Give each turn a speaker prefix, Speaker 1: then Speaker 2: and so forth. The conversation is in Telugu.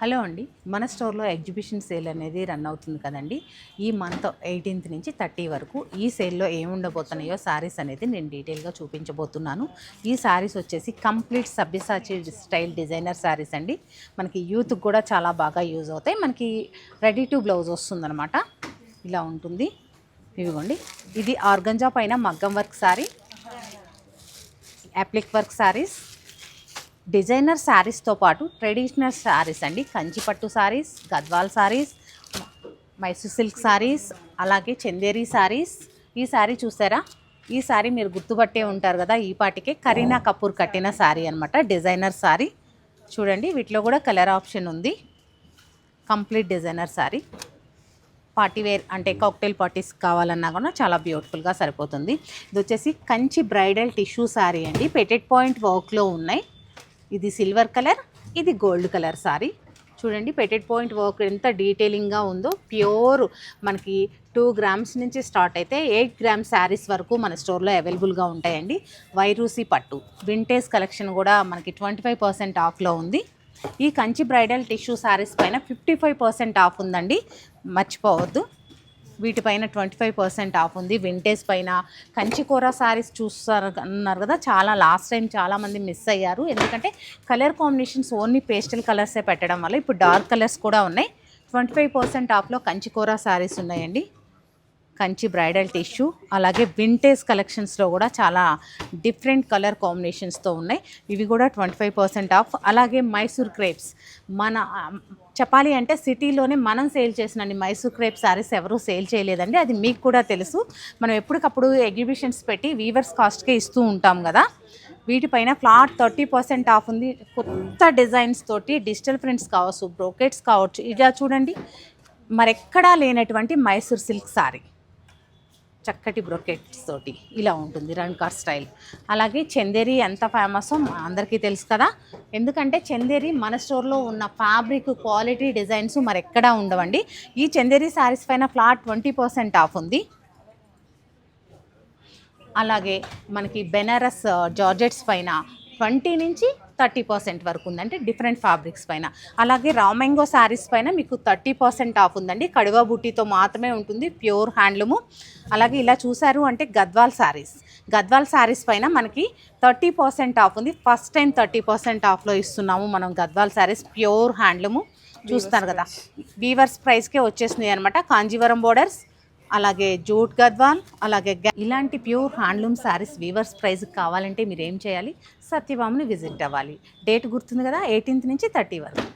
Speaker 1: హలో అండి, మన స్టోర్లో ఎగ్జిబిషన్ సేల్ అనేది రన్ అవుతుంది కదండి. ఈ మంత్ 18th నుంచి 30 వరకు ఈ సేల్లో ఏముండబోతున్నాయో శారీస్ అనేది నేను డీటెయిల్గా చూపించబోతున్నాను. ఈ శారీస్ వచ్చేసి complete Sabyasachi style designer saris అండి. మనకి యూత్కి కూడా చాలా బాగా యూజ్ అవుతాయి. మనకి రెడీ టు బ్లౌజ్ వస్తుందన్నమాట. ఇలా ఉంటుంది. ఇదిగోండి, ఇది ఆర్గంజా పైన మగ్గం work saree, applique work sarees, designer శారీస్తో పాటు ట్రెడిషనల్ శారీస్ అండి. కంచిపట్టు sarees, Gadwal sarees, Mysore silk sarees, అలాగే చందేరి శారీస్. ఈ శారీ చూసారా? ఈ శారీ మీరు గుర్తుపట్టే ఉంటారు కదా. ఈ పాటికే కరీనా కపూర్ కట్టిన శారీ అనమాట, డిజైనర్ శారీ. చూడండి, వీటిలో కూడా కలర్ ఆప్షన్ ఉంది. Complete designer sari. Party wear అంటే కాక్టైల్ పార్టీస్ కావాలన్నా కూడా చాలా బ్యూటిఫుల్గా సరిపోతుంది. ఇది వచ్చేసి కంచి బ్రైడల్ టిష్యూ శారీ అండి. పెటెడ్ పాయింట్ వర్క్లో ఉన్నాయి. ఇది సిల్వర్ కలర్, ఇది గోల్డ్ కలర్ సారీ. చూడండి, పెటెడ్ పాయింట్ వర్క్ ఎంత డీటెయిలింగ్గా ఉందో. ప్యూర్ మనకి 2 grams నుంచి స్టార్ట్ అయితే 8 grams శారీస్ వరకు మన స్టోర్లో అవైలబుల్గా ఉంటాయండి. వైరూసి పట్టు వింటేజ్ కలెక్షన్ కూడా మనకి 25% ఆఫ్లో ఉంది. ఈ కంచి బ్రైడల్ టిష్యూ శారీస్ పైన 55% ఆఫ్ ఉందండి, మర్చిపోవద్దు. వీటిపైన 25% ఆఫ్ ఉంది. వింటేజ్ పైన కంచికూర శారీస్ చూస్తారు అన్నారు కదా, చాలా లాస్ట్ టైం చాలామంది మిస్ అయ్యారు. ఎందుకంటే కలర్ కాంబినేషన్స్ ఓన్లీ పేస్టల్ కలర్సే పెట్టడం వల్ల ఇప్పుడు డార్క్ కలర్స్ కూడా ఉన్నాయి. 25% ఆఫ్లో కంచికూర శారీస్ ఉన్నాయండి. కంచి బ్రైడల్ టిష్యూ, అలాగే వింటేజ్ కలెక్షన్స్లో కూడా చాలా డిఫరెంట్ కలర్ కాంబినేషన్స్తో ఉన్నాయి. ఇవి కూడా 25% ఆఫ్. అలాగే మైసూర్ క్రేప్స్, మన చెప్పాలి అంటే సిటీలోనే మనం సేల్ చేసినన్ని మైసూర్ క్రేప్ శారీస్ ఎవరూ సేల్ చేయలేదండి. అది మీకు కూడా తెలుసు. మనం ఎప్పటికప్పుడు ఎగ్జిబిషన్స్ పెట్టి వీవర్స్ కాస్ట్కే ఇస్తూ ఉంటాం కదా. వీటిపైన ఫ్లాట్ 30% ఆఫ్ ఉంది. కొత్త డిజైన్స్ తోటి డిజిటల్ ప్రింట్స్ కావచ్చు, బ్రోకెట్స్ కావచ్చు. ఇలా చూడండి, మరెక్కడా లేనటువంటి మైసూర్ సిల్క్ శారీ, చక్కటి బ్రోకెట్స్ తోటి ఇలా ఉంటుంది, రణ్కార్ స్టైల్. అలాగే చందేరి ఎంత ఫేమస్ అందరికీ తెలుసు కదా. ఎందుకంటే చందేరి మన స్టోర్లో ఉన్న ఫ్యాబ్రిక్ క్వాలిటీ డిజైన్స్ మరెక్కడా ఉండవండి. ఈ చందేరి శారీస్ పైన ఫ్లాట్ 20% ఆఫ్ ఉంది. అలాగే మనకి బెనారస్ జార్జెట్స్ పైన 20 నుంచి 30% వరకు ఉందంటే డిఫరెంట్ ఫ్యాబ్రిక్స్ పైన. అలాగే రామ్యాంగో శారీస్ పైన మీకు 30% ఆఫ్ ఉందండి. కడువా బుట్టీతో మాత్రమే ఉంటుంది, ప్యూర్ హ్యాండ్లూము. అలాగే ఇలా చూసారు అంటే గద్వాల్ శారీస్ పైన మనకి 30% ఆఫ్ ఉంది. ఫస్ట్ టైం 30% ఆఫ్లో ఇస్తున్నాము మనం గద్వాల్ శారీస్, ప్యూర్ హ్యాండ్లూము. చూస్తారు కదా, వీవర్స్ ప్రైస్కే వచ్చేసింది అనమాట. కాంజీవరం బోర్డర్స్, అలాగే జూట్ గద్వాల్, అలాగే ఇలాంటి pure handloom saris weavers price కావాలంటే మీరు ఏం చేయాలి? సత్యభామని విజిట్ అవ్వాలి. డేట్ గుర్తుంది కదా, 18th నుంచి 30 వరకు.